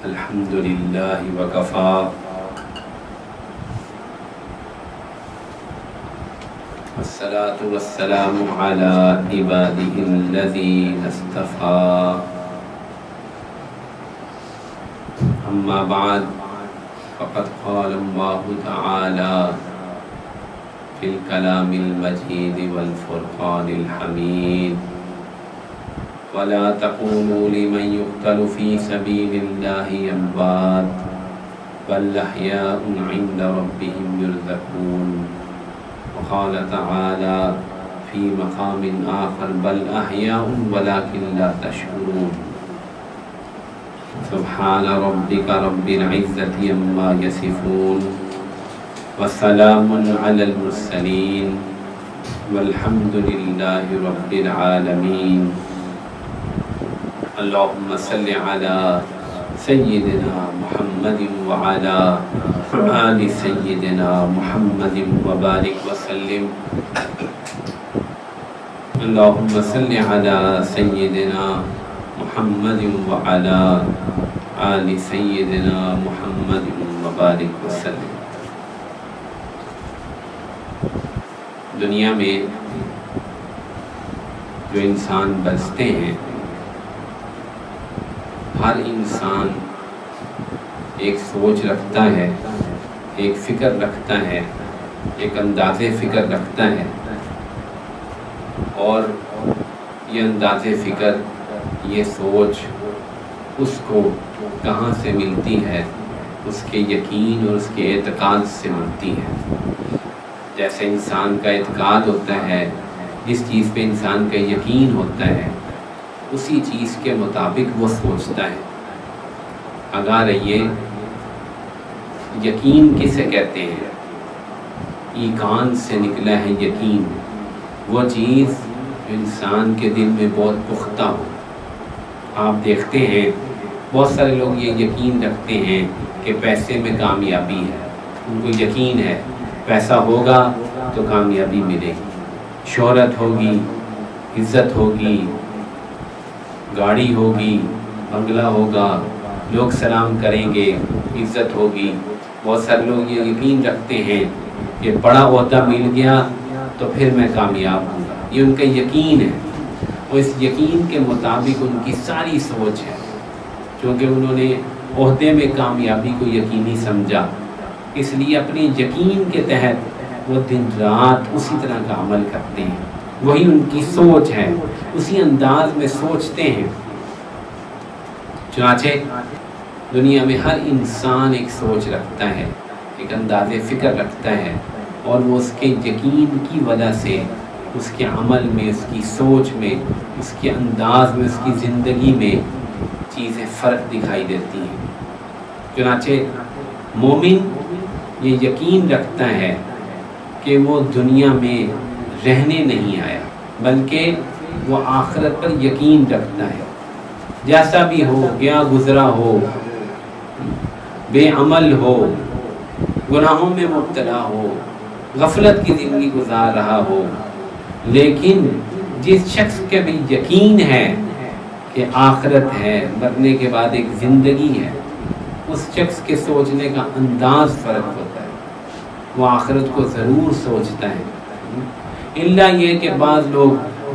الحمد للہ وکفا والصلاة والسلام علی عبادہ الذین اصطفیٰ اما بعد فقد قال اللہ تعالی فی الکلام المجید والفرقان الحمید ولا تقولوا لمن يقتل في سبيل الله أموات بل أحياء عند ربهم يرزقون وقال تعالى في مقام آخر بل أحياء ولكن لا تشعرون سبحان ربك رب العزة عما يصفون وسلام على المرسلين والحمد لله رب العالمين اللهم صل على سيدنا محمد وعلى آل سيدنا محمد وبارك وسلم اللهم صل على سيدنا محمد وعلى آل سيدنا محمد وبارك وسلم۔ دنیا میں جو انسان بستے ہیں، ہر انسان ایک سوچ رکھتا ہے، ایک فکر رکھتا ہے، ایک انداز فکر رکھتا ہے، اور یہ انداز فکر، یہ سوچ اس کو کہاں سے ملتی ہے؟ اس کے یقین اور اس کے اعتقاد سے ملتی ہے۔ جیسے انسان کا اعتقاد ہوتا ہے، جس چیز پہ انسان کا یقین ہوتا ہے اسی چیز کے مطابق وہ سوچتا ہے۔ اگر یہ یقین کسے کہتے ہیں؟ ایقان سے نکلا ہے یقین، وہ چیز جو انسان کے دل میں بہت پختہ ہو۔ آپ دیکھتے ہیں بہت سارے لوگ یہ یقین رکھتے ہیں کہ پیسے میں کامیابی ہے، ان کو یقین ہے پیسہ ہوگا تو کامیابی ملے گی، شہرت ہوگی، عزت ہوگی، گاڑی ہوگی، بنگلہ ہوگا، لوگ سلام کریں گے، عزت ہوگی۔ بہت سارے لوگ یہ یقین رکھتے ہیں کہ بڑا عہدہ مل گیا تو پھر میں کامیاب ہوں گا، یہ ان کا یقین ہے۔ اور اس یقین کے مطابق ان کی ساری سوچ ہے، کیونکہ انہوں نے عہدے میں کامیابی کو یقینی سمجھا، اس لیے اپنے یقین کے تحت وہ دن رات اسی طرح کا عمل کرتے ہیں، وہی ان کی سوچ ہے، اسی انداز میں سوچتے ہیں۔ چنانچہ دنیا میں ہر انسان ایک سوچ رکھتا ہے، ایک انداز فکر رکھتا ہے، اور وہ اس کے یقین کی وجہ سے اس کے عمل میں، اس کی سوچ میں، اس کے انداز میں، اس کی زندگی میں چیزیں فرق دکھائی دیتی ہیں۔ چنانچہ مومن یہ یقین رکھتا ہے کہ وہ دنیا میں رہنے نہیں آیا، بلکہ وہ آخرت پر یقین رکھتا ہے۔ جیسا بھی ہو، گیا گزرا ہو، بے عمل ہو، گناہوں میں مبتلا ہو، غفلت کی زندگی گزار رہا ہو، لیکن جس شخص کے بھی یقین ہے کہ آخرت ہے، مرنے کے بعد ایک زندگی ہے، اس شخص کے سوچنے کا انداز فرق ہوتا ہے، وہ آخرت کو ضرور سوچتا ہے۔ الا یہ کہ بعض لوگ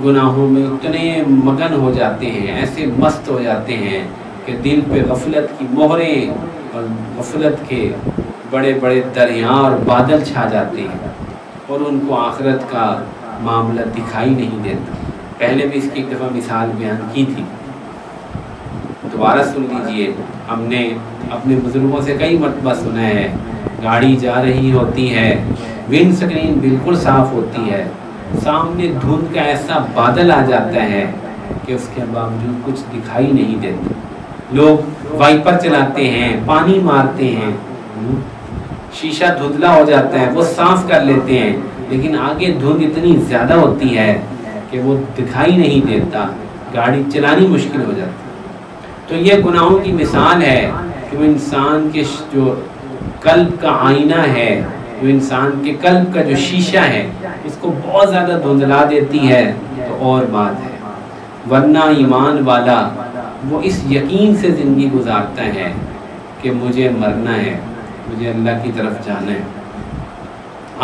گناہوں میں اتنے مگن ہو جاتے ہیں، ایسے مست ہو جاتے ہیں کہ دل پہ غفلت کی مہریں اور غفلت کے بڑے بڑے دریا اور بادل چھا جاتے ہیں، اور ان کو آخرت کا معاملہ دکھائی نہیں دیتا۔ پہلے بھی اس کی ایک دفعہ مثال بیان کی تھی، دوبارہ سن لیجئے۔ ہم نے اپنے بزرگوں سے کئی مرتبہ سنا ہے، گاڑی جا رہی ہوتی ہے، ونڈ سکرین بالکل صاف ہوتی ہے، سامنے دھند کا ایسا بادل آ جاتا ہے کہ اس کے باوجود کچھ دکھائی نہیں دیتا۔ لوگ وائپر چلاتے ہیں، پانی مارتے ہیں، شیشہ دھندلا ہو جاتا ہے، وہ صاف کر لیتے ہیں، لیکن آگے دھند اتنی زیادہ ہوتی ہے کہ وہ دکھائی نہیں دیتا، گاڑی چلانی مشکل ہو جاتی۔ تو یہ گناہوں کی مثال ہے کہ وہ انسان کے جو قلب کا آئینہ ہے، جو انسان کے قلب کا جو شیشہ ہے، اس کو بہت زیادہ دھندلا دیتی ہے تو اور بات ہے۔ ورنہ ایمان والا وہ اس یقین سے زندگی گزارتا ہے کہ مجھے مرنا ہے، مجھے اللہ کی طرف جانا ہے۔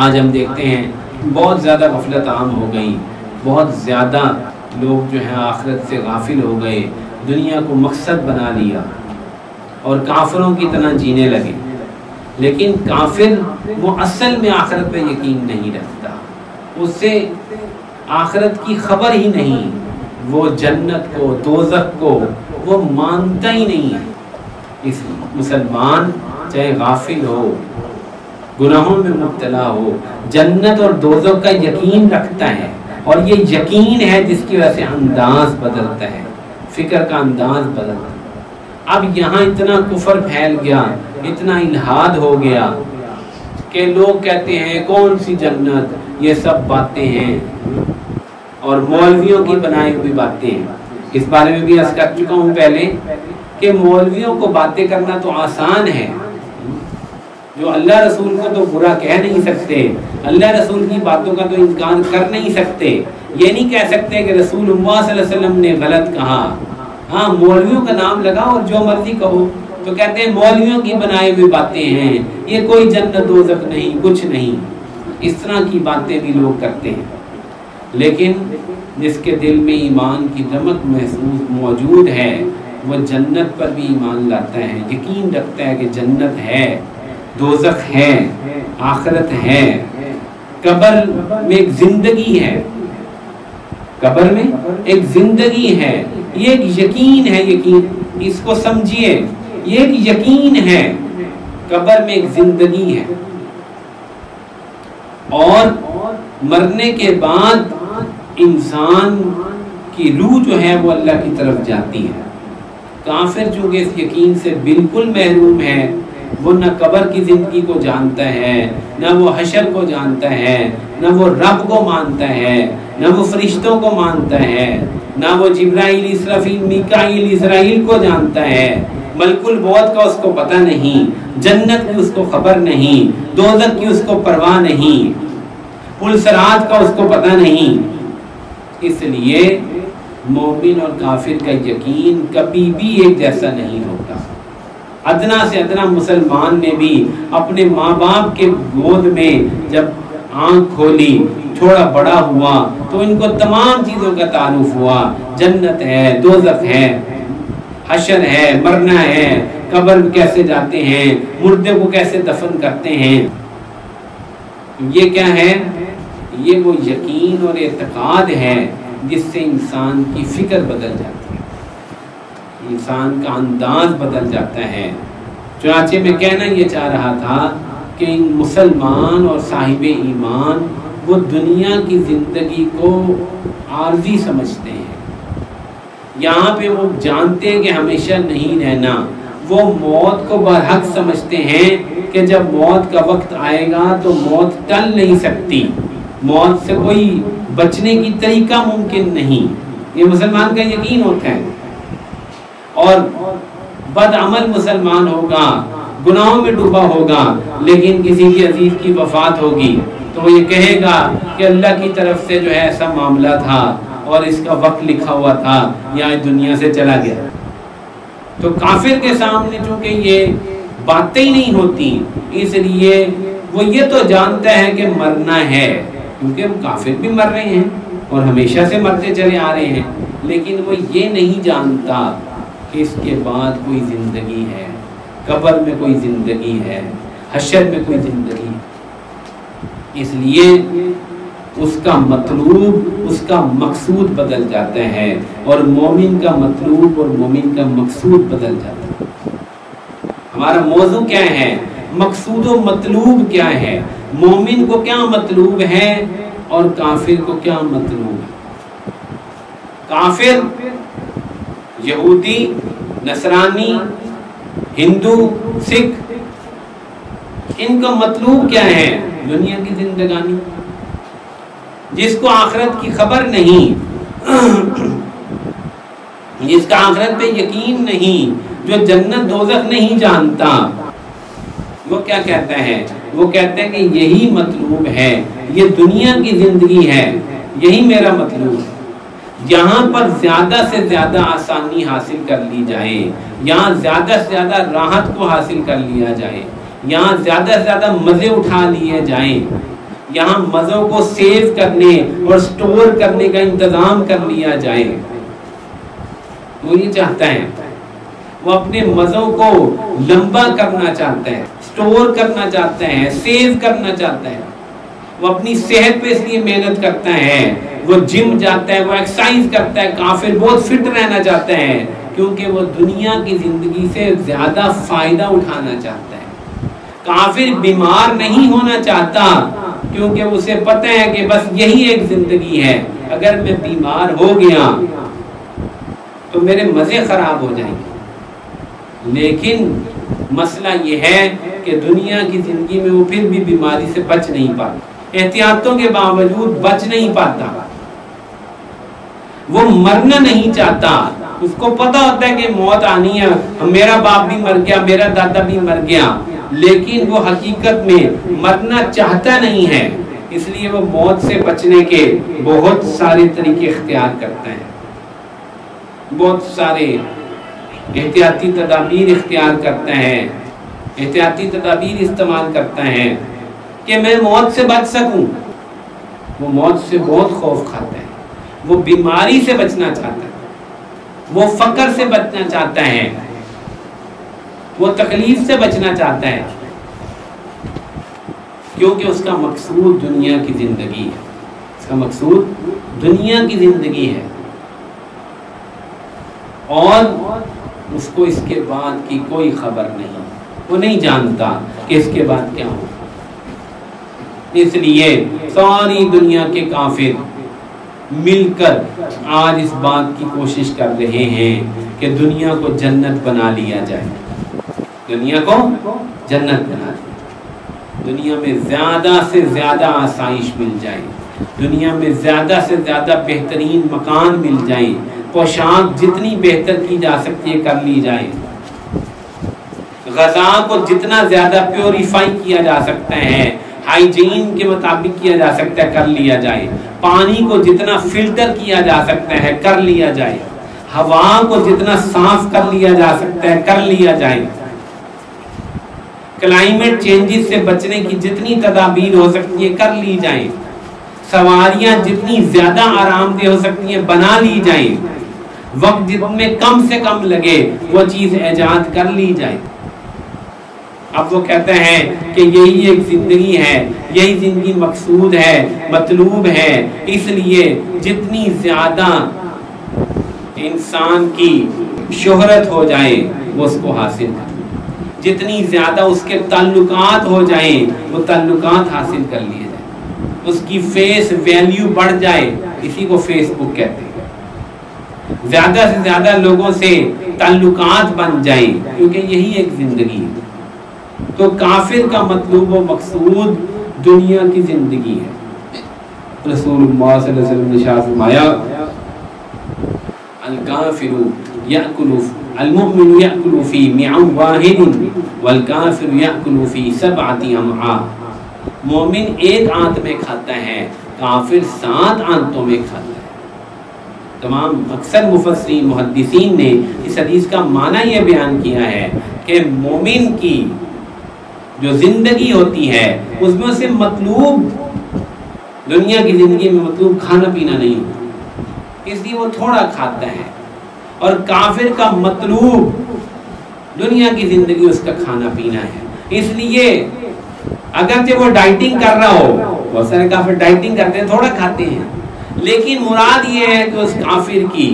آج ہم دیکھتے ہیں بہت زیادہ غفلت عام ہو گئی، بہت زیادہ لوگ جو ہیں آخرت سے غافل ہو گئے، دنیا کو مقصد بنا لیا اور کافروں کی طرح جینے لگے۔ لیکن کافر وہ اصل میں آخرت پہ یقین نہیں رکھتا، اس سے آخرت کی خبر ہی نہیں، وہ جنت کو دوزخ کو وہ مانتا ہی نہیں ہے۔ اس مسلمان چاہے غافل ہو، گناہوں میں مبتلا ہو، جنت اور دوزخ کا یقین رکھتا ہے، اور یہ یقین ہے جس کی وجہ سے انداز بدلتا ہے، فکر کا انداز بدلتا ہے۔ اب یہاں اتنا کفر پھیل گیا، اتنا الہاد ہو گیا کہ لوگ کہتے ہیں کون سی جنت، یہ سب باتیں ہیں اور مولویوں کی بنائی ہوئی باتیں ہیں۔ اس بارے میں بھی عرض کر چکا ہوں پہلے کہ مولویوں کو باتیں کرنا تو آسان ہے، جو اللہ رسول کو تو برا کہہ نہیں سکتے، اللہ رسول کی باتوں کا تو انکار کر نہیں سکتے، یہ نہیں کہہ سکتے کہ رسول اللہ صلی اللہ علیہ وسلم نے غلط کہا۔ ہاں مولویوں کا نام لگاؤ اور جو مرضی کہو، تو کہتے ہیں مولویوں کی بنائی ہوئی باتیں ہیں، یہ کوئی جنت دوزخ نہیں، کچھ نہیں، اس طرح کی باتیں بھی لوگ کرتے ہیں۔ لیکن جس کے دل میں ایمان کی دمک محسوس موجود ہے، وہ جنت پر بھی ایمان لاتا ہے، یقین رکھتا ہے کہ جنت ہے، دوزخ ہے، آخرت ہے، قبر میں ایک زندگی ہے، قبر میں ایک زندگی ہے، یہ ایک یقین ہے، یقین اس کو سمجھیے، یہ ایک یقین ہے، قبر میں ایک زندگی ہے، اور مرنے کے بعد انسان کی روح جو ہے وہ اللہ کی طرف جاتی ہے۔ کافر چونکہ اس یقین سے بالکل محروم ہے، وہ نہ قبر کی زندگی کو جانتا ہے، نہ وہ حشر کو جانتا ہے، نہ وہ رب کو مانتا ہے، نہ وہ فرشتوں کو مانتا ہے، نہ وہ جبرائیل، اسرافیل، میکائیل، اسرائیل کو جانتا ہے، ملک الموت کا اس کو پتہ نہیں، جنت کی اس کو خبر نہیں، دوزخ کی اس کو پرواہ نہیں، پل صراط کا اس کو پتہ نہیں۔ اس لیے مومن اور کافر کا یقین کبھی بھی ایک جیسا نہیں ہوتا۔ ادنا سے ادنا مسلمان نے بھی اپنے ماں باپ کے گود میں جب آنکھ کھولی، تھوڑا بڑا ہوا تو ان کو تمام چیزوں کا تعارف ہوا، جنت ہے، دوزخ ہے، حشر ہے، مرنا ہے، قبر کیسے جاتے ہیں، مردے کو کیسے دفن کرتے ہیں۔ یہ کیا ہے؟ یہ وہ یقین اور اعتقاد ہے جس سے انسان کی فکر بدل جاتی ہے، انسان کا انداز بدل جاتا ہے۔ چنانچہ میں کہنا یہ چاہ رہا تھا کہ مسلمان اور صاحب ایمان وہ دنیا کی زندگی کو عارضی سمجھتے ہیں، یہاں پہ وہ جانتے ہیں کہ ہمیشہ نہیں رہنا، وہ موت کو برحق سمجھتے ہیں کہ جب موت کا وقت آئے گا تو موت ٹل نہیں سکتی، موت سے کوئی بچنے کی طریقہ ممکن نہیں، یہ مسلمان کا یقین ہوتا ہے۔ اور بدعمل مسلمان ہوگا، گناہوں میں ڈوبا ہوگا، لیکن کسی کی عزیز کی وفات ہوگی تو وہ یہ کہے گا کہ اللہ کی طرف سے جو ہے ایسا معاملہ تھا اور اس کا وقت لکھا ہوا تھا، یہاں دنیا سے چلا گیا۔ تو کافر کے سامنے چونکہ یہ باتیں ہی نہیں ہوتی، اس لیے وہ یہ تو جانتا ہے کہ مرنا ہے، کیونکہ ہم کافر بھی مر رہے ہیں اور ہمیشہ سے مرتے چلے آ رہے ہیں، لیکن وہ یہ نہیں جانتا کہ اس کے بعد کوئی زندگی ہے، قبر میں کوئی زندگی ہے، حشر میں کوئی زندگی ہے۔ اس لیے اس کا مطلوب، اس کا مقصود بدل جاتا ہے، اور مومن کا مطلوب اور مومن کا مقصود بدل جاتا ہے۔ ہمارا موضوع کیا ہے؟ مقصود و مطلوب کیا ہے؟ مومن کو کیا مطلوب ہے اور کافر کو کیا مطلوب ہے؟ کافر، یہودی، نصرانی، ہندو، سکھ، ان کا مطلوب کیا ہے؟ دنیا کی زندگانی، جس کو آخرت کی خبر نہیں، جس کا آخرت پہ یقین نہیں، جو جنت دوزخ نہیں جانتا، وہ کیا کہتا ہے؟ وہ کہتے ہیں کہ یہی مطلوب ہے، یہ دنیا کی زندگی ہے، یہی میرا مطلوب ہے۔ یہاں پر زیادہ سے زیادہ آسانی حاصل کر لی جائے، یہاں زیادہ سے زیادہ راحت کو حاصل کر لیا جائے، یہاں زیادہ سے زیادہ مزے اٹھا لیے جائیں، یہاں مزوں کو سیو کرنے اور سٹور کرنے کا انتظام کر لیا جائے۔ وہ یہ چاہتا ہے، وہ اپنے مزوں کو لمبا کرنا چاہتا ہے، سٹور کرنا چاہتا ہے، سیو کرنا چاہتا ہے۔ وہ اپنی صحت پہ اس لیے محنت کرتا ہے، وہ جم جاتا ہے، وہ ایکسرسائز کرتا ہے۔ کافر بہت فٹ رہنا چاہتا ہے کیونکہ وہ دنیا کی زندگی سے زیادہ فائدہ اٹھانا چاہتا ہے۔ کافر بیمار نہیں ہونا چاہتا کیونکہ اسے پتہ ہے کہ بس یہی ایک زندگی ہے، اگر میں بیمار ہو گیا تو میرے مزے خراب ہو جائیں گے۔ لیکن مسئلہ یہ ہے کہ دنیا کی زندگی میں وہ پھر بھی بیماری سے بچ نہیں پاتا، احتیاطوں کے باوجود بچ نہیں پاتا، وہ مرنا نہیں چاہتا۔ اس کو پتا ہوتا ہے کہ موت آنی ہے، میرا باپ بھی مر گیا، میرا دادا بھی مر گیا، لیکن وہ حقیقت میں مرنا چاہتا نہیں ہے، اس لیے وہ موت سے بچنے کے بہت سارے طریقے اختیار کرتا ہے، بہت سارے احتیاطی تدابیر اختیار کرتا ہے، احتیاطی تدابیر استعمال کرتا ہے کہ میں موت سے بچ سکوں۔ وہ موت سے بہت خوف کھاتا ہے، وہ بیماری سے بچنا چاہتا ہے، وہ فقر سے بچنا چاہتا ہے، وہ تکلیف سے بچنا چاہتا ہے، کیونکہ اس کا مقصود دنیا کی زندگی ہے، اس کا مقصود دنیا کی زندگی ہے، اور اس کو اس کے بعد کی کوئی خبر نہیں، وہ نہیں جانتا کہ اس کے بعد کیا ہو۔ اس لیے ساری دنیا کے کافر مل کر آج اس بات کی کوشش کر رہے ہیں کہ دنیا کو جنت بنا لیا جائے، دنیا کو جنت بنا لیا، دنیا میں زیادہ سے زیادہ آسائش مل جائے، دنیا میں زیادہ سے زیادہ بہترین مکان مل جائیں، پوشاک جتنی بہتر کی جا سکتی ہے کر لی جائے، غذا کو جتنا زیادہ پیوریفائی کیا جا سکتا ہے، ہائیجین کے مطابق کیا جا سکتا ہے کر لیا جائے، پانی کو جتنا فلٹر کیا جا سکتا ہے کر لیا جائے، ہوا کو جتنا صاف کر لیا جا سکتا ہے کر لیا جائے، کلائمیٹ چینجز سے بچنے کی جتنی تدابیر ہو سکتی ہے کر لی جائیں، سواریاں جتنی زیادہ آرام دہ ہو سکتی ہیں بنا لی جائیں، وقت جن میں کم سے کم لگے وہ چیز ایجاد کر لی جائے۔ اب وہ کہتے ہیں کہ یہی ایک زندگی ہے، یہی زندگی مقصود ہے، مطلوب ہے، اس لیے جتنی زیادہ انسان کی شہرت ہو جائے وہ اس کو حاصل کر، جتنی زیادہ اس کے تعلقات ہو جائیں وہ تعلقات حاصل کر لیے جائیں، اس کی فیس ویلیو بڑھ جائے، اسی کو فیس بک کہتے ہیں، زیادہ سے زیادہ لوگوں سے تعلقات بن جائیں، کیونکہ یہی ایک زندگی ہے۔ تو کافر کا مطلوب و مقصود دنیا کی زندگی ہے۔ رسول اللہ صلی اللہ علیہ وسلم نے ارشاد فرمایا الکافر یأکل المؤمن یأکل فی معا واحد والکافر یأکل فی سبعۃ امعاء، مومن ایک آنت میں کھاتا ہے، کافر 7 آنتوں میں کھاتا ہے۔ تمام اکثر مفسرین محدثین نے اس حدیث کا معنی یہ بیان کیا ہے کہ مومن کی جو زندگی ہوتی ہے اس میں سے مطلوب دنیا کی زندگی میں مطلوب کھانا پینا نہیں ہوتا، اس لیے وہ تھوڑا کھاتا ہے، اور کافر کا مطلوب دنیا کی زندگی اس کا کھانا پینا ہے۔ اس لیے اگرچہ وہ ڈائٹنگ کر رہا ہو، بہت سارے کافر ڈائٹنگ کرتے ہیں، تھوڑا کھاتے ہیں، لیکن مراد یہ ہے کہ اس کافر کی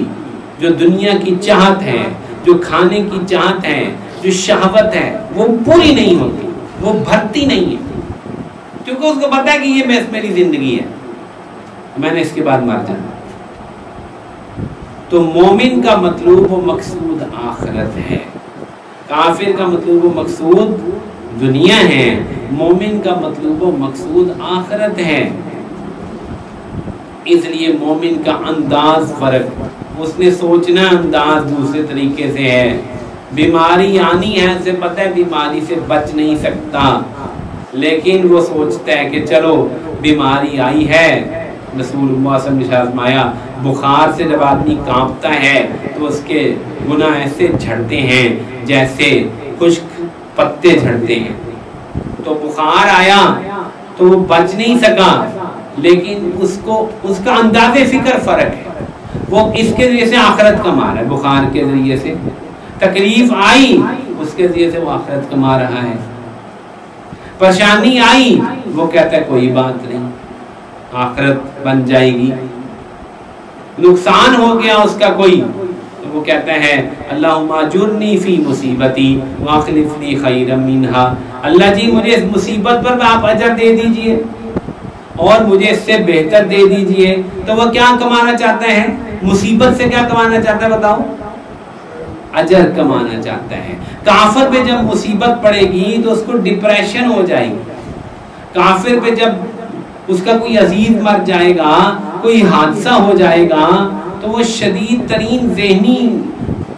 جو دنیا کی چاہت ہے، جو کھانے کی چاہت ہے، جو شہوت ہے، وہ پوری نہیں ہوتی، وہ بھرتی نہیں ہے، کیونکہ اس کو پتا ہے کہ یہ میری زندگی ہے، میں نے اس کے بعد مر جانا۔ تو مومن کا مطلوب و مقصود آخرت ہے، کافر کا مطلوب و مقصود دنیا ہے، مومن کا مطلوب و مقصود آخرت ہے۔ اس لیے مومن کا انداز فرق، اس نے سوچنا انداز دوسرے طریقے سے ہے۔ بیماری آنی ہے، اسے پتہ ہے بیماری سے بچ نہیں سکتا، لیکن وہ سوچتا ہے کہ چلو بیماری آئی ہے، رسول اللہ صلی اللہ علیہ وسلم نے آزمایا، بخار سے جب آدمی کانپتا ہے تو اس کے گناہ ایسے جھڑتے ہیں جیسے خشک پتے جھڑتے ہیں. تو بخار آیا تو وہ بچ نہیں سکا، لیکن اس کا انداز فکر فرق ہے. وہ اس کے ذریعے سے آخرت کما رہا ہے، بخار کے ذریعے سے تکلیف آئی اس کے ذریعے سے وہ آخرت کما رہا ہے. پریشانی آئی وہ کہتا ہے کوئی بات نہیں، آخرت بن جائے گی. نقصان ہو گیا اس کا کوئی تو وہ کہتا ہے اللہم اجرنی فی مصیبتی واخلفنی خیرا منہا، اللہ جی مجھے اس مصیبت پر آپ اجر دے دیجئے اور مجھے اس سے بہتر دے دیجئے. تو وہ کیا کمانا چاہتا ہے؟ مصیبت سے کیا کمانا چاہتا ہے بتاؤ؟ اجر کمانا چاہتا ہے. کافر پہ جب مصیبت پڑے گی تو اس کو ڈپریشن ہو جائے گی. کافر پہ جب اس کا کوئی عزیز مر جائے گا، کوئی حادثہ ہو جائے گا تو وہ شدید ترین ذہنی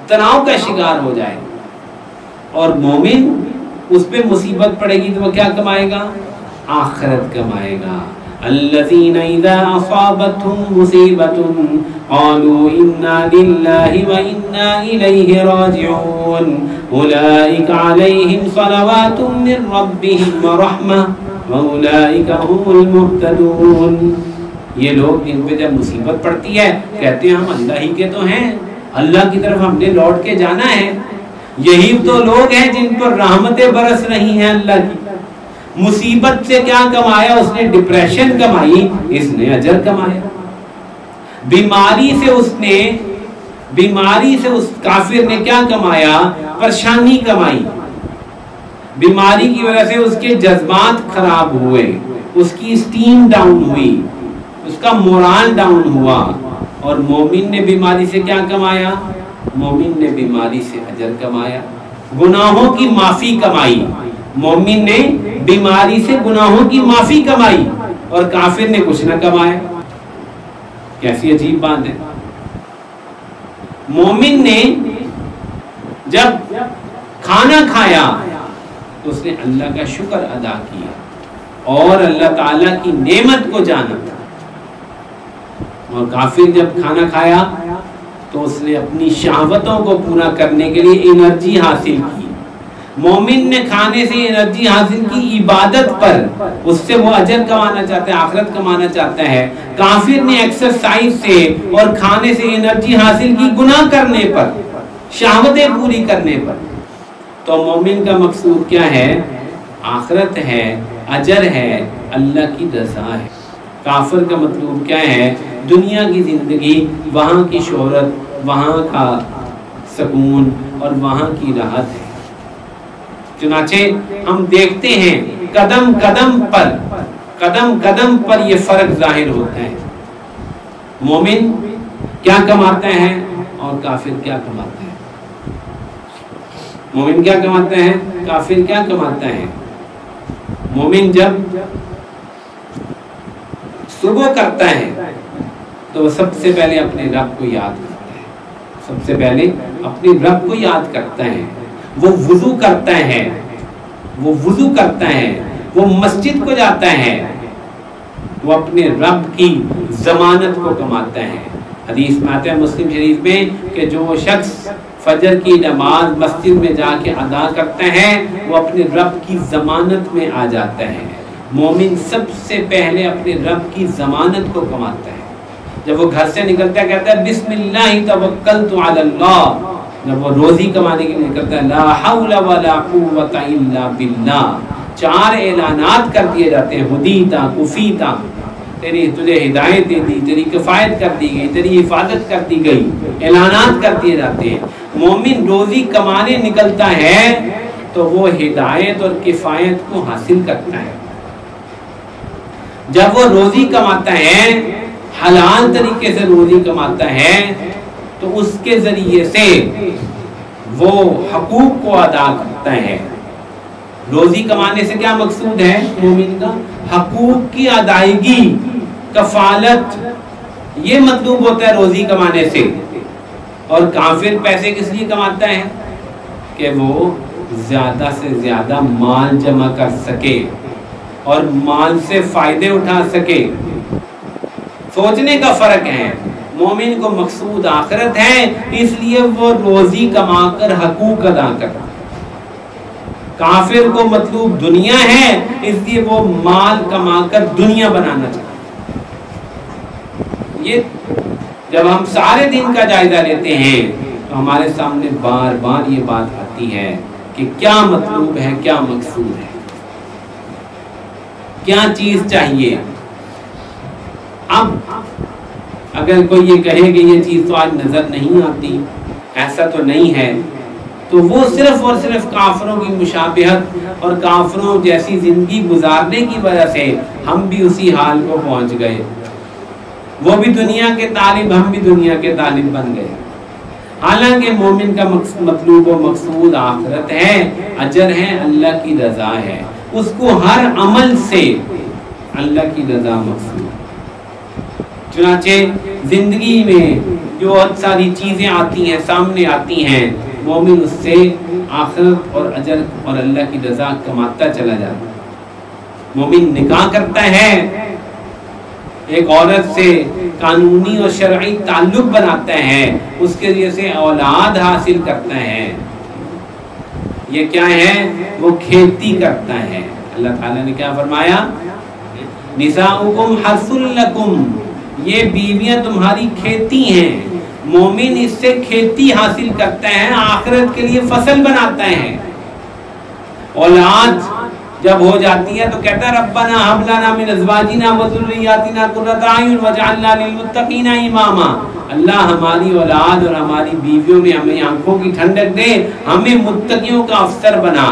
تناؤ کا شکار ہو جائے گا. اور مومن اس پہ مصیبت پڑے گی تو وہ کیا کمائے گا؟ آخرت کمائے گا. الذین اذا اصابتهم مصیبۃ قالوا انا للہ وانا الیہ راجعون اولئک علیہم صلوات من ربہم ورحمہ واولئک هم المہتدون. یہ لوگ جن پہ جب مصیبت پڑتی ہے کہتے ہیں ہم اللہ ہی کے تو ہیں، اللہ کی طرف ہم نے لوٹ کے جانا ہے. یہی تو لوگ ہیں جن پر رحمتیں برس رہی ہیں اللہ کی. مصیبت سے کیا کمایا اس نے؟ ڈپریشن کمائی، اس نے اجر کمایا. بیماری سے اس کافر نے کیا کمایا؟ پریشانی کمائی. بیماری کی وجہ سے اس کے جذبات خراب ہوئے، اس کی اسٹیم ڈاؤن ہوئی، اس کا مورال ڈاؤن ہوا. اور مومن نے بیماری سے کیا کمایا؟ مومن نے بیماری سے اجر کمایا، گناہوں کی معافی کمائی. مومن نے بیماری سے گناہوں کی معافی کمائی اور کافر نے کچھ نہ کمایا. کیسی عجیب بات ہے. مومن نے جب کھانا کھایا تو اس نے اللہ کا شکر ادا کیا اور اللہ تعالیٰ کی نعمت کو جانا. اور کافر جب کھانا کھایا تو اس نے اپنی شہوتوں کو پورا کرنے کے لیے انرجی حاصل کی. مومن نے کھانے سے انرجی حاصل کی عبادت پر، اس سے وہ اجر کمانا چاہتا ہے، آخرت کمانا چاہتا ہے. کافر نے ایکسرسائز سے اور کھانے سے انرجی حاصل کی گناہ کرنے پر، شہوتیں پوری کرنے پر. تو مومن کا مقصود کیا ہے؟ آخرت ہے، اجر ہے، اللہ کی رضا ہے. کافر کا مطلوب کیا ہے؟ دنیا کی زندگی، وہاں کی شہرت، وہاں کا سکون اور وہاں کی راحت ہے. چنانچہ ہم دیکھتے ہیں قدم قدم پر یہ فرق ظاہر ہوتا ہے. مومن کیا کماتا ہے اور کافر کیا کماتا ہے. مومن کیا کماتا ہے، کافر کیا کماتا ہے. مومن جب صبح کرتا ہے تو وہ سب سے پہلے اپنے رب کو یاد کرتا ہے. سب سے پہلے اپنے رب کو یاد کرتا ہے. وہ وضو کرتا ہے، وہ مسجد کو جاتا ہے، وہ اپنے رب کی ضمانت کو کماتا ہے. حدیث میں آتا ہے مسلم شریف میں کہ جو شخص فجر کی نماز مسجد میں جا کے ادا کرتا ہے وہ اپنے رب کی ضمانت میں آ جاتا ہے. مومن سب سے پہلے اپنے رب کی ضمانت کو کماتا ہے. جب وہ گھر سے نکلتا ہے کہتا ہے بسم اللہ توکلت علی اللہ. جب وہ روزی کمانے کے لیے نکلتا ہے لا حول ولا قوت الا باللہ. 4 اعلانات کر دیے جاتے ہیں، ہدیتا کفیتا، تجھے ہدایت دے دی، تیری کفایت کر دی گئی، تیری حفاظت کر دی گئی. اعلانات کر دیے جاتے ہیں. مومن روزی کمانے نکلتا ہے تو وہ ہدایت اور کفایت کو حاصل کرتا ہے. جب وہ روزی کماتا ہے، حلال طریقے سے روزی کماتا ہے، تو اس کے ذریعے سے وہ حقوق کو ادا کرتا ہے. روزی کمانے سے کیا مقصود ہے مومن کا؟ حقوق کی ادائیگی، کفالت، یہ مطلوب ہوتا ہے روزی کمانے سے. اور کافر پیسے کس لیے کماتا ہے؟ کہ وہ زیادہ سے زیادہ مال جمع کر سکے اور مال سے فائدے اٹھا سکے. سوچنے کا فرق ہے. مومن کو مقصود آخرت ہے، اس لیے وہ روزی کما کر حقوق ادا کرتا. کافر کو مطلوب دنیا ہے، اس لیے وہ مال کما کر دنیا بنانا چاہتا. یہ جب ہم سارے دن کا جائزہ لیتے ہیں تو ہمارے سامنے بار بار یہ بات آتی ہے کہ کیا مطلوب ہے، کیا مقصود ہے، کیا چیز چاہیے. اب اگر کوئی یہ کہے کہ یہ چیز تو آج نظر نہیں آتی، ایسا تو نہیں ہے، تو وہ صرف اور صرف کافروں کی مشابہت اور کافروں جیسی زندگی گزارنے کی وجہ سے ہم بھی اسی حال کو پہنچ گئے. وہ بھی دنیا کے طالب، ہم بھی دنیا کے طالب بن گئے. حالانکہ مومن کا مطلوب و مقصود آخرت ہے، اجر ہے، اللہ کی رضا ہے. اس کو ہر عمل سے اللہ کی رضا مقصود. چنانچہ زندگی میں جو بہت ساری چیزیں آتی ہیں، سامنے آتی ہیں، مومن اس سے آخرت اور اجر اور اللہ کی رضا کماتا چلا جاتا. مومن نکاح کرتا ہے، ایک عورت سے قانونی اور شرعی تعلق بناتا ہے، اس کے ذریعے سے اولاد حاصل کرتا ہے. یہ کیا ہے؟ وہ کھیتی کرتا ہے. اللہ تعالیٰ نے کیا فرمایا؟ نساؤکم حرث لکم، یہ بیویاں تمہاری کھیتی ہیں. مومن اس سے کھیتی حاصل کرتا ہے، آخرت کے لیے فصل بناتا ہے. اولاد جب ہو جاتی ہے تو کہتا ہے ربنا ہب لنا من ازواجنا وذریاتنا قرۃ اعین واجعلنا للمتقین اماما. اللہ ہماری اولاد اور ہماری بیویوں میں ہمیں آنکھوں کی ٹھنڈک دے، ہمیں متقیوں کا افسر بنا.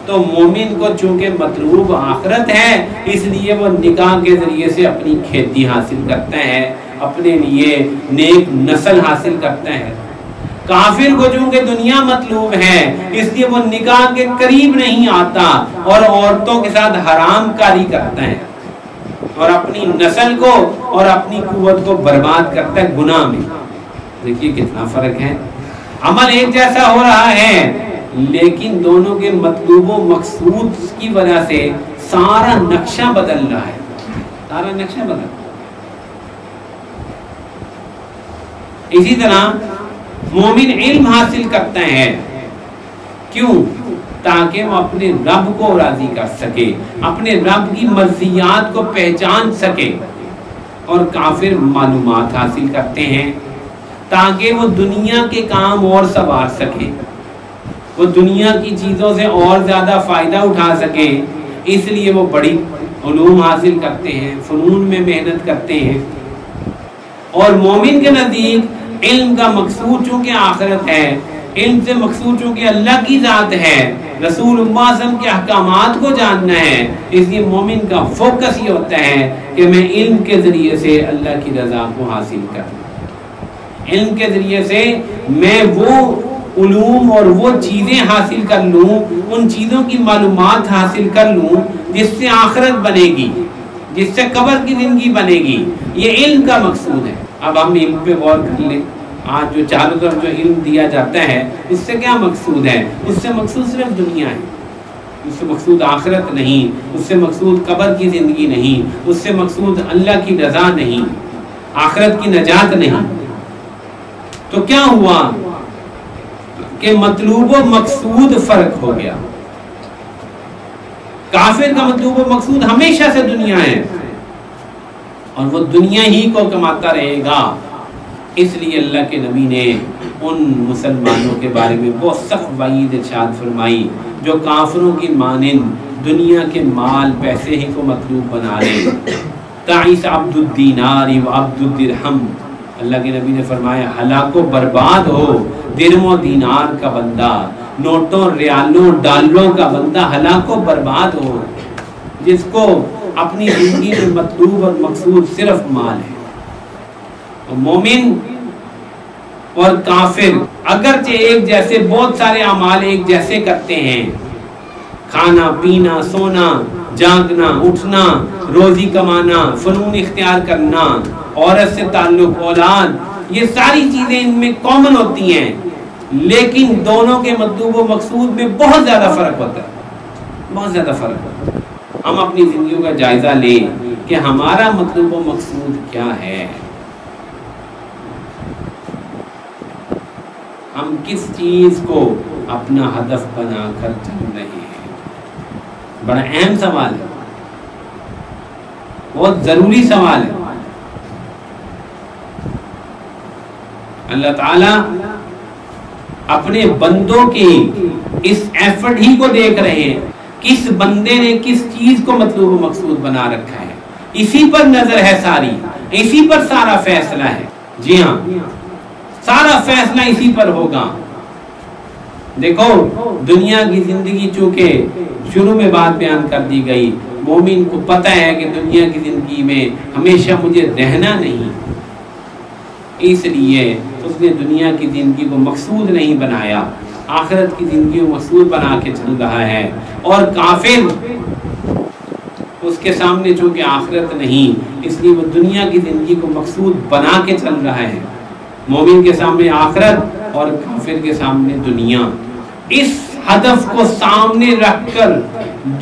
تو مومن کو چونکہ مطلوب آخرت ہے، اس لیے وہ نکاح کے ذریعے سے اپنی کھیتی حاصل کرتا ہے، اپنے لیے نیک نسل حاصل کرتا ہے. کافر کو چونکہ دنیا مطلوب ہے، اس لیے وہ نکاح کے قریب نہیں آتا اور عورتوں کے ساتھ حرام کاری کرتا ہے اور اپنی نسل کو اور اپنی قوت کو برباد کرتا ہے گناہ میں. دیکھیے کتنا فرق ہے. عمل ایک جیسا ہو رہا ہے، لیکن دونوں کے مطلوب و مقصود کی وجہ سے سارا نقشہ بدل رہا ہے. سارا نقشہ بدل. اسی طرح مومن علم حاصل کرتا ہے. کیوں؟ تاکہ وہ اپنے رب کو راضی کر سکے، اپنے رب کی مرضیات کو پہچان سکے. اور کافر معلومات حاصل کرتے ہیں تاکہ وہ دنیا کے کام اور سنوار سکے، وہ دنیا کی چیزوں سے اور زیادہ فائدہ اٹھا سکے. اس لیے وہ بڑی علوم حاصل کرتے ہیں، فنون میں محنت کرتے ہیں. اور مومن کے نزدیک علم کا مقصود چونکہ آخرت ہے، علم سے مقصود چونکہ اللہ کی ذات ہے، رسول اللہ صلی اللہ علیہ وسلم کے احکامات کو جاننا ہے. اس لیے مومن کا فوکس یہ ہوتا ہے کہ میں علم کے ذریعے سے اللہ کی رضا کو حاصل کروں. علم کے ذریعے سے میں وہ علوم اور وہ چیزیں حاصل کر لوں، ان چیزوں کی معلومات حاصل کر لوں جس سے آخرت بنے گی، جس سے قبر کی زندگی بنے گی. یہ علم کا مقصود ہے. اب ہم علم پہ غور کر لیں. آج جو چاروں طرف جو علم دیا جاتا ہے، اس سے کیا مقصود ہے؟ اس سے مقصود صرف دنیا ہے، اس سے مقصود آخرت نہیں، اس سے مقصود قبر کی زندگی نہیں، اس سے مقصود اللہ کی رضا نہیں، آخرت کی نجات نہیں. تو کیا ہوا کہ مطلوب و مقصود فرق ہو گیا. کافر کا مطلوب و مقصود ہمیشہ سے دنیا ہے اور وہ دنیا ہی کو کماتا رہے گا. اس لیے اللہ کے نبی نے ان مسلمانوں کے بارے میں بہت سخت وعید ارشاد فرمائی جو کافروں کی مانند دنیا کے مال پیسے ہی کو مطلوب بنا لے. تعیس عبد الدینار و عبد الدرہم. اللہ کے نبی نے فرمایا ہلاک و برباد ہو درہم و دینار کا بندہ، نوٹوں ریالوں ڈالروں کا بندہ ہلاک و برباد ہو، جس کو اپنی زندگی میں مطلوب اور مقصود صرف مال ہے. مومن اور کافر اگرچہ ایک جیسے بہت سارے اعمال ایک جیسے کرتے ہیں، کھانا پینا سونا جاگنا اٹھنا روزی کمانا فنون اختیار کرنا عورت سے تعلق اولاد، یہ ساری چیزیں ان میں کامن ہوتی ہیں، لیکن دونوں کے مطلوب و مقصود میں بہت زیادہ فرق ہوتا ہے. بہت زیادہ فرق ہوتا ہے. ہم اپنی زندگیوں کا جائزہ لیں کہ ہمارا مطلب و مقصود کیا ہے، ہم کس چیز کو اپنا ہدف بنا کر چل رہے ہیں۔ بڑا اہم سوال ہے، بہت ضروری سوال ہے۔ اللہ تعالیٰ اپنے بندوں کی اس ایفرٹ ہی کو دیکھ رہے ہیں، کس بندے نے کس چیز کو مطلوب و مقصود بنا رکھا ہے، اسی پر نظر ہے ساری، اسی پر سارا فیصلہ ہے۔ جی ہاں، سارا فیصلہ اسی پر ہوگا۔ دیکھو دنیا کی زندگی چونکہ شروع میں بات بیان کر دی گئی، مومن کو پتہ ہے کہ دنیا کی زندگی میں ہمیشہ مجھے رہنا نہیں، اس لیے اس نے دنیا کی زندگی کو مقصود نہیں بنایا، آخرت کی زندگی کو مقصود بنا کے چل رہا ہے۔ اور کافر اس کے سامنے چونکہ آخرت نہیں، اس لیے وہ دنیا کی زندگی کو مقصود بنا کے چل رہا ہے۔ مومن کے سامنے آخرت اور کافر کے سامنے دنیا، اس ہدف کو سامنے رکھ کر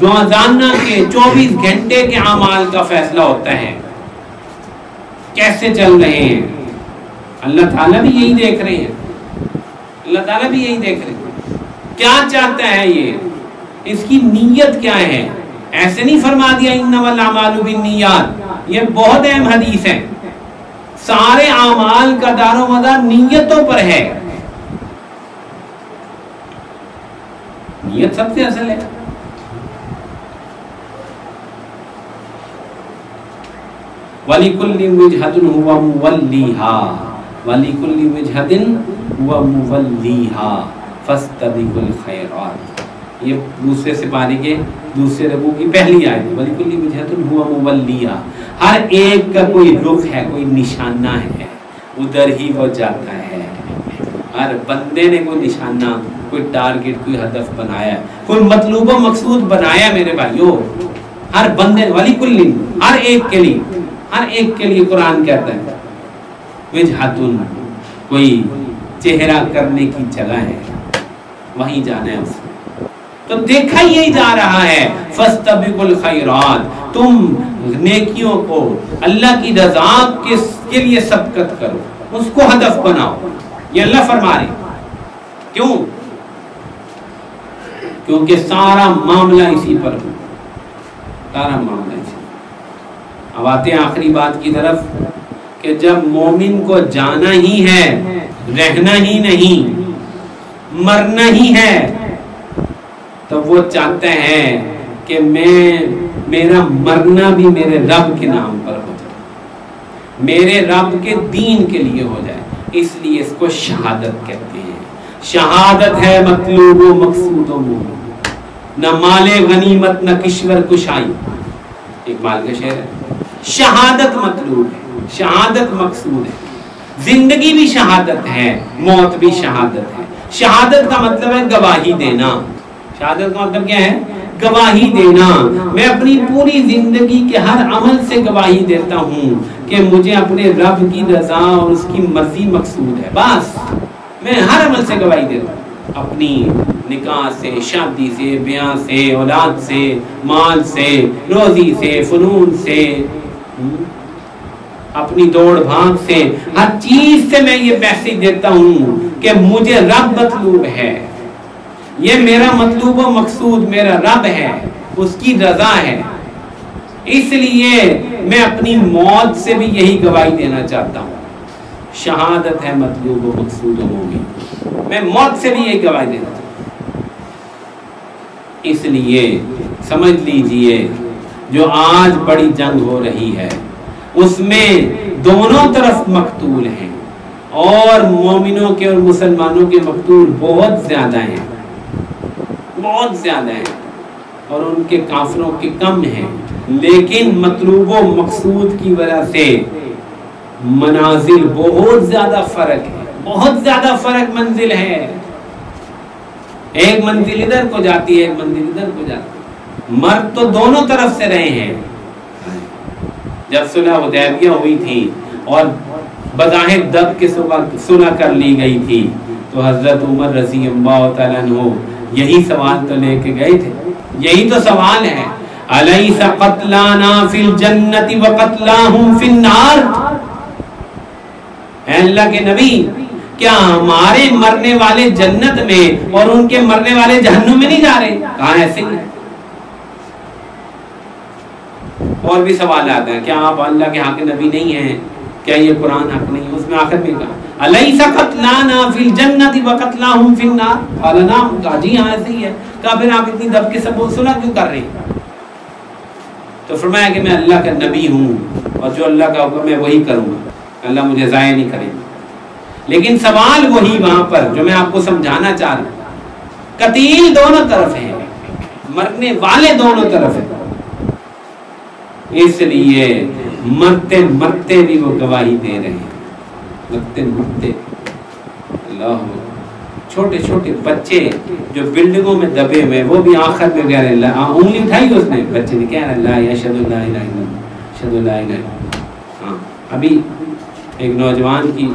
روزانہ کے 24 گھنٹے کے اعمال کا فیصلہ ہوتا ہے، کیسے چل رہے ہیں۔ اللہ تعالیٰ بھی یہی دیکھ رہے ہیں، اللہ تعالیٰ بھی یہی دیکھ رہے ہیں، کیا چاہتا ہے یہ، اس کی نیت کیا ہے۔ ایسے نہیں فرما دیا انما الاعمال بالنیات، یہ بہت اہم حدیث ہے، سارے اعمال کا دار و مدار نیتوں پر ہے، نیت سب سے اصل ہے۔ وَلِكُلِّ وِجْهَةٍ هُوَ مُوَلِّيهَا وَلِكُلِّ وِجْهَةٍ هُوَ مُوَلِّيهَا فَاسْتَبِقُوا الْخَيْرَاتِ، یہ دوسرے سپارے کے دوسرے رکوع کی پہلی آیت ہے۔ وَلِكُلِّ وِجْهَةٍ هُوَ مُوَلِّيهَا، ہر ایک کا کوئی رخ ہے، کوئی نشانہ ہے، ادھر ہی وہ جاتا ہے۔ ہر بندے نے کوئی نشانہ، کوئی ٹارگٹ، کوئی ہدف بنایا ہے، کوئی مطلوب و مقصود بنایا میرے بھائیو، ہر بندے، وَلِكُلِّ، ہر ایک کے لیے، ہر ایک کے لیے قرآن کہتا ہے وجہتن، کوئی چہرہ کرنے کی جگہ ہے، وہیں جانا ہے اس نے۔ تو دیکھا یہی جا رہا ہے فاستبقوا الخیرات، تم نیکیوں کو، اللہ کی رضا کے لیے سبقت کرو، اس کو ہدف بناؤ، یہ اللہ فرما رہے۔ کیوں؟ کیونکہ سارا معاملہ اسی پر ہو، سارا معاملہ اسی پر۔ اب آتے ہیں آخری بات کی طرف کہ جب مومن کو جانا ہی ہے، رہنا ہی نہیں، مرنا ہی ہے، تو وہ چاہتا ہے کہ میرا مرنا بھی میرے رب کے نام پر ہو جائے، میرے رب کے دین کے لیے ہو جائے، اس لیے اس کو شہادت کہتے ہیں۔ شہادت ہے مطلوب و مقصود و مومن، نہ مال غنیمت نہ کشور کشائی، اقبال کا شعر ہے۔ شہادت مطلوب ہے، شہادت مقصود ہے، زندگی بھی شہادت ہے، موت بھی شہادت ہے۔ شہادت کا مطلب ہے گواہی دینا، شہادت کا مطلب کیا ہے؟ گواہی دینا۔ میں اپنی پوری زندگی کے ہر عمل سے گواہی دیتا ہوں کہ مجھے اپنے رب کی رضا اور اس کی مرضی مقصود ہے، بس میں ہر عمل سے گواہی دیتا ہوں، اپنی نکاح سے، شادی سے، بیاہ سے، اولاد سے، مال سے، روزی سے، فنون سے، اپنی دوڑ بھاگ سے، ہر چیز سے میں یہ میسج دیتا ہوں کہ مجھے رب مطلوب ہے، یہ میرا مطلوب و مقصود میرا رب ہے، اس کی رضا ہے، اس لیے میں اپنی موت سے بھی یہی گواہی دینا چاہتا ہوں۔ شہادت ہے مطلوب و مقصود و مومن، میں موت سے بھی یہی گواہی دینا چاہتا ہوں۔ اس لیے سمجھ لیجئے جو آج بڑی جنگ ہو رہی ہے اس میں دونوں طرف مقتول ہیں، اور مومنوں کے اور مسلمانوں کے مقتول بہت زیادہ ہیں، بہت زیادہ ہیں، اور ان کے کافروں کے کم ہیں، لیکن مطلوب و مقصود کی وجہ سے منازل بہت زیادہ فرق ہے، بہت زیادہ فرق منزل ہے، ایک منزل ادھر کو جاتی ہے، ایک منزل ادھر کو جاتی ہے۔ مرد تو دونوں طرف سے رہے ہیں۔ جب صلح حدیبیہ ہوئی تھی اور بظاہر دب کے صلح کر لی گئی تھی تو حضرت عمر رضی اللہ تعالیٰ عنہ یہی سوال تو لے کے گئے تھے، یہی تو سوال ہے۔ الیس قتلانا فی الجنت وقتلاہم فی النار، اے اللہ کے نبی کیا ہمارے مرنے والے جنت میں اور ان کے مرنے والے جہنم میں نہیں جا رہے؟ کہاں ایسے ہی؟ اور بھی سوال آتے ہیں، کیا آپ اللہ کے حق نبی نہیں ہیں؟ کیا یہ قرآن حق نہیں ہے؟ اس میں آخر میں کہا الیس قتلانا فی الجنت وقتلاہم فی النار، قال نعم، کہا جی ہاں ایسے ہی ہے۔ کہا پھر آپ اتنی دب کے سب سنا کیوں کر رہے ہیں؟ تو فرمایا کہ میں اللہ کا نبی ہوں اور جو اللہ کا حکم ہے وہی کروں گا، اللہ مجھے ضائع نہیں کرے گا۔ لیکن سوال وہی وہاں پر جو میں آپ کو سمجھانا چاہ رہا ہوں، قتیل دونوں طرف ہیں، مرنے والے دونوں طرف ہیں، اس لیے مرتے مرتے بھی وہ گواہی دے رہے ہیں، مرتے مرتے۔ اللہ، چھوٹے چھوٹے بچے جو بلڈنگوں میں دبے ہوئے وہ بھی آخر میں کہہ رہے ہیں، انگلی اٹھائی اس نے، بچے نے کہہ رہا ہے اشہد ان لا الہ الا اللہ اشہد ان لا الہ الا اللہ۔ ہاں، ابھی ایک نوجوان کی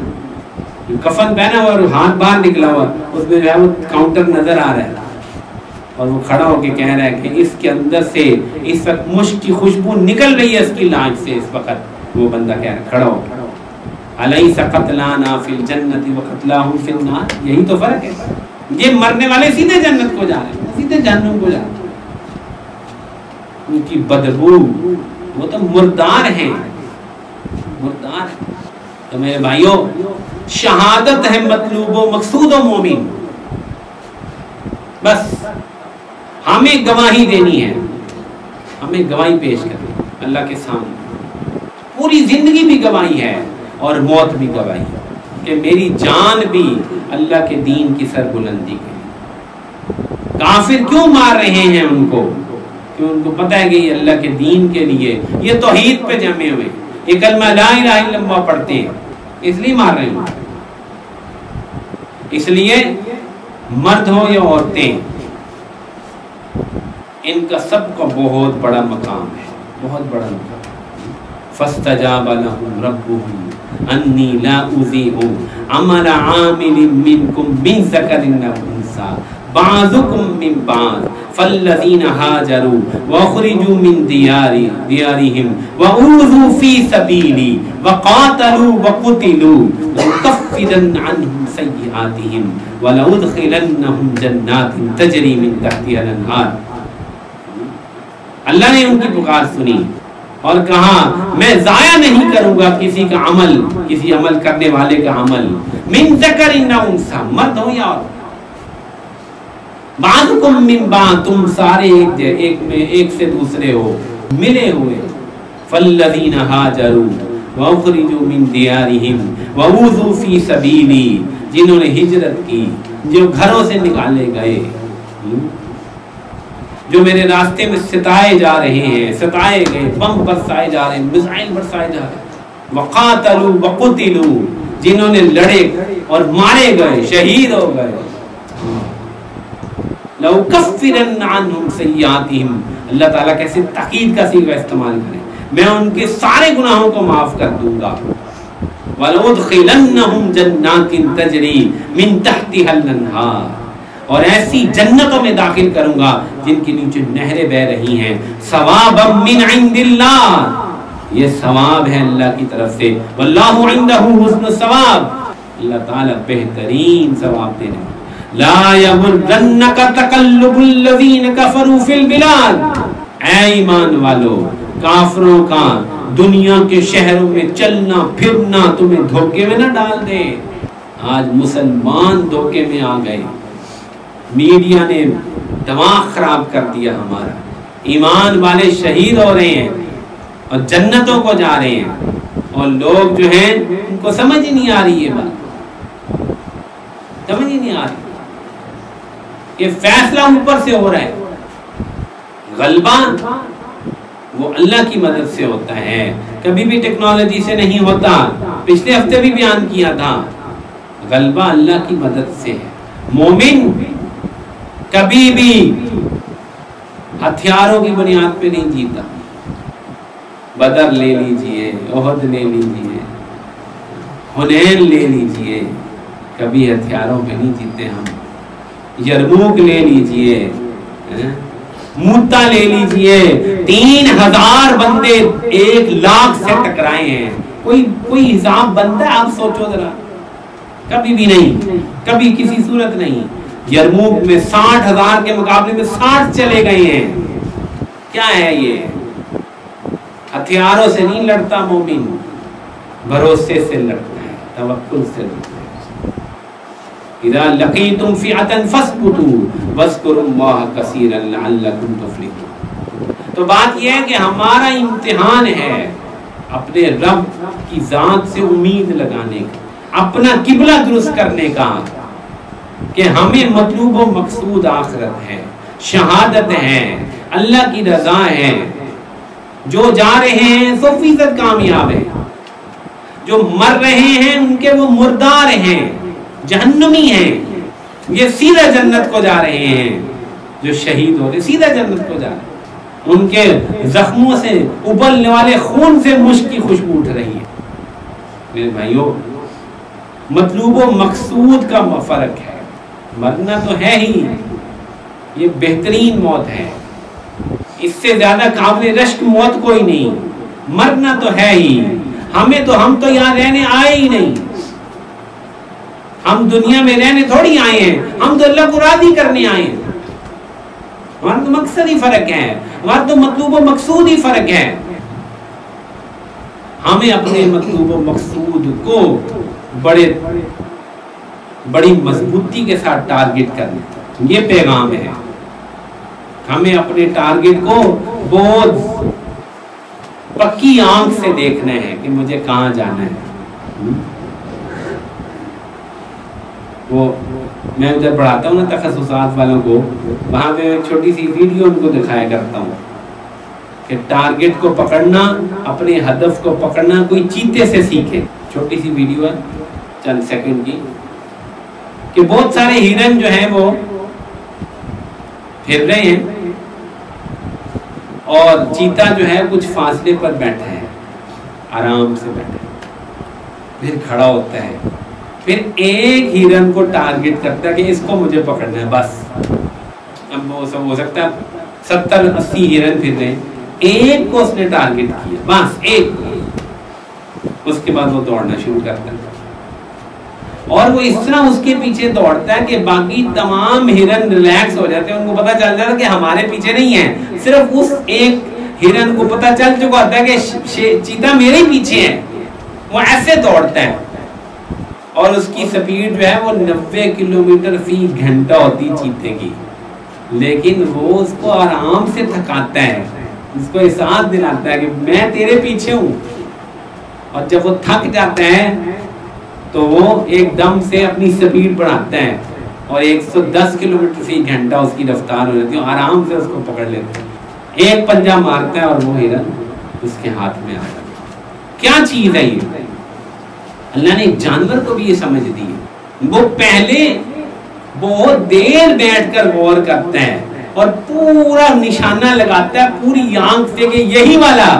کفن پہنا ہوا اور ہاتھ باہر نکلا ہوا، اس میں جو ہے وہ کاؤنٹر نظر آ رہا ہے اور وہ کھڑا ہو کے کہہ رہا ہے کہ اس کے اندر سے اس وقت مشک کی خوشبو نکل رہی ہے اس کی لاج سے، اس وقت وہ بندہ کہہ رہا ہے کھڑا ہو الیس قتلانا فی الجنت وقتلاہم فی النار۔ یہی تو فرق ہے، یہ مرنے والے سیدھے جنت کو جا رہے ہیں، سیدھے جہنم کو جا رہے ہیں، ان کی بدبو، وہ تو مردار ہیں، مردار ہیں۔ تو میرے بھائیوں، شہادت ہے مطلوب و مقصود و مومن، بس ہمیں گواہی دینی ہے، ہمیں گواہی پیش کرنی اللہ کے سامنے، پوری زندگی بھی گواہی ہے اور موت بھی گواہی ہے کہ میری جان بھی اللہ کے دین کی سربلندی کے لیے۔ کافر کیوں مار رہے ہیں ان کو؟ کہ ان کو پتہ ہے کہ یہ اللہ کے دین کے لیے، یہ توحید پہ جمے ہوئے، یہ کلمہ لا الہ الا اللہ پڑھتے ہیں، اس لیے مار رہے ہیں۔ اس لیے مرد ہو یا عورتیں، ان کا سب کا بہت بڑا مقام ہے، بہت بڑا مقام۔ فاستجاب لهم ربهم انی لا اضیع عمل عامل منکم من ذکر او انثى بعضکم من بعض فالذین هاجروا واخرجوا من دیارهم واوذوا فی سبیلی وقاتلوا وقتلوا لأکفرن عنهم سیئاتهم ولأدخلنهم جنات تجری من تحتها الانہار۔ اللہ نے ان کی پکار سنی اور کہا میں ضائع نہیں کروں گا کسی کا عمل، کسی عمل کرنے والے کا عمل، من ذکر او انثى، مرد ہو یا عورت، بعضکم من بعض، تم سارے ایک سے دوسرے ہو، ملے ہوئے، فالذین ہاجروا واخرجوا من دیارہم واوذوا فی سبیلی، جنہوں نے ہجرت کی، جو گھروں سے نکالے گئے، جو میرے راستے میں ستائے جا رہے ہیں، ستائے گئے، بم برسائے جا رہے ہیں، میزائل برسائے جا رہے ہیں، وقاتلوا وقتلوا، جنہوں نے لڑے اور مارے گئے، شہید ہو گئے، لأکفرن عنہم سیئاتہم، اللہ تعالیٰ کیسے تاکید کا صیغہ استعمال کرے، میں ان کے سارے گناہوں کو معاف کر دوں گا، وَلَأُدْخِلَنَّهُمْ جَنَّاتٍ تَجْرِي مِن تَحْتِهَا الْأَنْهَارُ، اور ایسی جنتوں میں داخل کروں گا جن کے نیچے نہریں بہ رہی ہیں، ثوابا من عند اللہ، یہ ثواب ہے اللہ کی طرف سے، واللہ عنده حسن الثواب، اللہ تعالیٰ بہترین ثواب دینے والا۔ لا یغرنک تقلب الذین کفروا فی البلاد، اے ایمان والو، کافروں کا دنیا کے شہروں میں چلنا پھرنا تمہیں دھوکے میں نہ ڈال دے۔ آج مسلمان دھوکے میں آ گئے، میڈیا نے دماغ خراب کر دیا ہمارا، ایمان والے شہید ہو رہے ہیں اور جنتوں کو جا رہے ہیں، اور لوگ جو ہیں ان کو سمجھ ہی نہیں آ رہی، یہ بات سمجھ ہی نہیں آ رہی، یہ فیصلہ اوپر سے ہو رہا ہے، غلبہ وہ اللہ کی مدد سے ہوتا ہے، کبھی بھی ٹیکنالوجی سے نہیں ہوتا، پچھلے ہفتے بھی بیان کیا تھا، غلبہ اللہ کی مدد سے ہے۔ مومن کبھی بھی ہتھیاروں کی بنیاد پہ نہیں جیتا، بدر لے لیجئے، احد لے لیجئے، حنین لے لیجئے، کبھی ہتھیاروں پہ نہیں جیتے ہم، یرموک لے لیجئے، موتا لے لیجئے 3000 بندے 1 لاکھ سے ٹکرائے ہیں، کوئی حساب بنتا ہے؟ آپ سوچو ذرا، کبھی بھی نہیں، کبھی کسی صورت نہیں۔ یرموک میں 60,000 کے مقابلے میں 60 چلے گئے ہیں۔ کیا ہے یہ؟ ہتھیاروں سے نہیں لڑتا مومن، بھروسے سے لڑتا ہے، توکل سے لڑتا ہے۔ اذا لقیتم فئۃ فاثبتوا واذکروا اللہ کثیرا لعلکم تفلحون۔ تو بات یہ ہے کہ ہمارا امتحان ہے اپنے رب کی ذات سے امید لگانے کا، اپنا قبلہ درست کرنے کا، کہ ہمیں مطلوب و مقصود آخرت ہے، شہادت ہے، اللہ کی رضا ہے۔ جو جا رہے ہیں 100% کامیاب ہیں، جو مر رہے ہیں ان کے وہ مردار ہیں، جہنمی ہیں، یہ سیدھا جنت کو جا رہے ہیں۔ جو شہید ہو رہے سیدھا جنت کو جا رہے ہیں، ان کے زخموں سے ابلنے والے خون سے مشک کی خوشبو اٹھ رہی ہے۔ میرے بھائیوں، مطلوب و مقصود کا فرق ہے۔ مرنا تو ہے ہی، یہ بہترین موت ہے، اس سے زیادہ قابل رشک موت کوئی نہیں۔ مرنا تو ہے ہی، ہم تو یہاں رہنے آئے ہی نہیں، ہم دنیا میں رہنے تھوڑی آئے ہیں، ہم تو اللہ کو راضی کرنے آئے ہیں۔ ہمارا تو مقصد ہی فرق ہے، ہمارا تو مطلوب و مقصود ہی فرق ہے۔ ہمیں اپنے مطلوب و مقصود کو بڑی مضبوطی کے ساتھ ٹارگٹ کرنا، یہ پیغام ہے۔ ہمیں اپنے ٹارگٹ کو بہت پکی آنکھ سے دیکھنا ہے کہ مجھے کہاں جانا ہے۔ وہ میں ادھر پڑھاتا ہوں نا تخصصات والوں کو، وہاں پہ ایک چھوٹی سی ویڈیو ان کو دکھایا کرتا ہوں کہ ٹارگٹ کو پکڑنا، اپنے ہدف کو پکڑنا کوئی چیتے سے سیکھے۔ چھوٹی سی ویڈیو ہے چند سیکنڈ کی، کہ بہت سارے ہرن جو ہیں وہ پھر رہے ہیں اور چیتا جو ہے کچھ فاصلے پر بیٹھا ہے، آرام سے بیٹھا ہے، پھر کھڑا ہوتا ہے، پھر ایک ہرن کو ٹارگٹ کرتا ہے کہ اس کو مجھے پکڑنا ہے بس۔ اب وہ سب ہو سکتا ہے 70-80 ہرن پھر رہے ہیں، ایک کو اس نے ٹارگٹ کیا، بس ایک کو۔ اس کے بعد وہ دوڑنا شروع کرتا ہے اور وہ اس طرح اس کے پیچھے دوڑتا ہے کہ باقی تمام ہرن ریلیکس ہو جاتے ہیں، ان کو پتا چل جاتا ہے کہ ہمارے پیچھے نہیں ہے، صرف اس ایک ہرن کو پتا چل چکا ہوتا ہے کہ چیتا میرے پیچھے ہے۔ وہ ایسے دوڑتا ہے اور اس کی سپیڈ جو ہے وہ 90 کلومیٹر فی گھنٹہ ہوتی چیتے کی، لیکن وہ اس کو آرام سے تھکاتا ہے، اس کو احساس دلاتا ہے کہ میں تیرے پیچھے ہوں۔ اور جب وہ تھک جاتا ہے تو وہ ایک دم سے اپنی سپیڈ بڑھاتا ہے اور 110 کلومیٹر فی گھنٹہ اس کی رفتار ہو جاتی ہے، آرام سے اس کو پکڑ لیتا ہے، ایک پنجہ مارتا ہے اور وہ ہرن اس کے ہاتھ میں آتا ہے۔ کیا چیز ہے یہ؟ اللہ نے جانور کو بھی یہ سمجھ دی ہے، وہ پہلے بہت دیر بیٹھ کر غور کرتا ہے اور پورا نشانہ لگاتا ہے پوری آنکھ سے کہ یہی والا،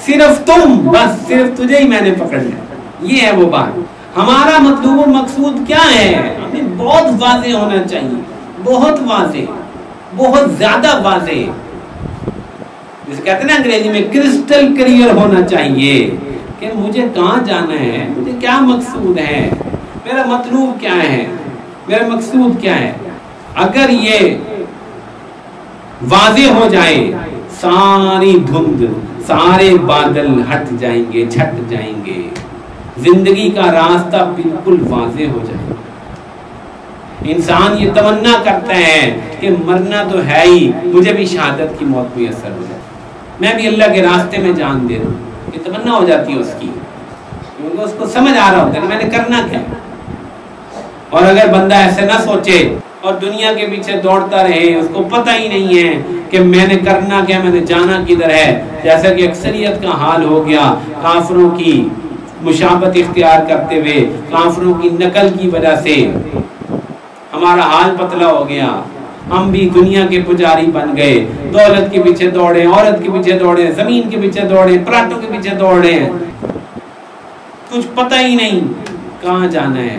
صرف تم، بس صرف تجھے ہی میں نے پکڑنا۔ یہ ہے وہ بات۔ ہمارا مطلوب و مقصود کیا ہے؟ ہمیں بہت واضح ہونا چاہیے، بہت واضح، بہت زیادہ واضح، جسے کہتے ہیں نا انگریزی میں کرسٹل کلیئر ہونا چاہیے کہ مجھے کہاں جانا ہے، مجھے کیا مقصود ہے، میرا مطلوب کیا ہے، میرا مقصود کیا ہے۔ اگر یہ واضح ہو جائے، ساری دھند، سارے بادل ہٹ جائیں گے، چھٹ جائیں گے، زندگی کا راستہ بالکل واضح ہو جائے۔ انسان یہ تمنا کرتا ہے کہ مرنا تو ہے ہی، مجھے بھی شہادت کی موت میسر ہو جائے، میں بھی اللہ کے راستے میں جان دے دوں، یہ تمنا ہو جاتی ہے اس کی، کیونکہ اس کو سمجھ آ رہا ہوتا ہے کہ میں نے کرنا کیا۔ اور اگر بندہ ایسے نہ سوچے اور دنیا کے پیچھے دوڑتا رہے، اس کو پتہ ہی نہیں ہے کہ میں نے کرنا کیا، میں نے جانا کدھر ہے، جیسا کہ اکثریت کا حال ہو گیا، کافروں کی مشابہت اختیار کرتے ہوئے، کافروں کی نقل کی وجہ سے ہمارا حال پتلا ہو گیا، ہم بھی دنیا کے پجاری بن گئے، دولت کے پیچھے دوڑے، عورت کے پیچھے دوڑے، زمین کے پیچھے دوڑے، پراٹوں کے پیچھے دوڑے، کچھ پتہ ہی نہیں کہاں جانا ہے۔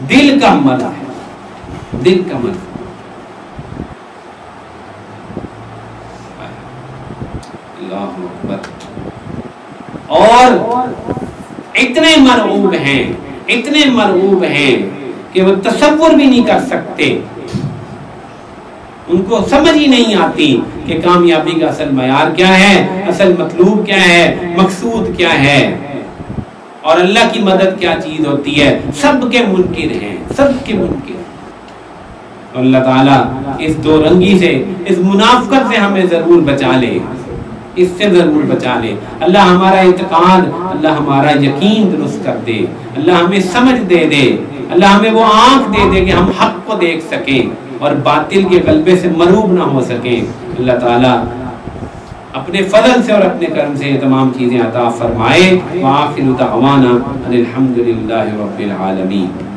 دل کا مرض ہے، دل کا مرض۔ اللہ اکبر۔ اور اتنے مرعوب ہیں، اتنے مرعوب ہیں کہ وہ تصور بھی نہیں کر سکتے، ان کو سمجھ ہی نہیں آتی کہ کامیابی کا اصل معیار کیا ہے، اصل مطلوب کیا ہے، مقصود کیا ہے، اور اللہ کی مدد کیا چیز ہوتی ہے۔ سب کے منکر ہیں، سب کے منکر۔ اللہ تعالیٰ اس دو رنگی سے، اس منافقت سے ہمیں ضرور بچا لے، اس سے ضرور بچا لے۔ اللہ ہمارا اعتقاد، اللہ ہمارا یقین درست کر دے، اللہ ہمیں سمجھ دے دے، اللہ ہمیں وہ آنکھ دے دے کہ ہم حق کو دیکھ سکیں اور باطل کے غلبے سے مرعوب نہ ہو سکیں۔ اللہ تعالیٰ اپنے فضل سے اور اپنے کرم سے یہ تمام چیزیں عطا فرمائے۔ وآخر دعوانا ان الحمد للہ رب العالمین۔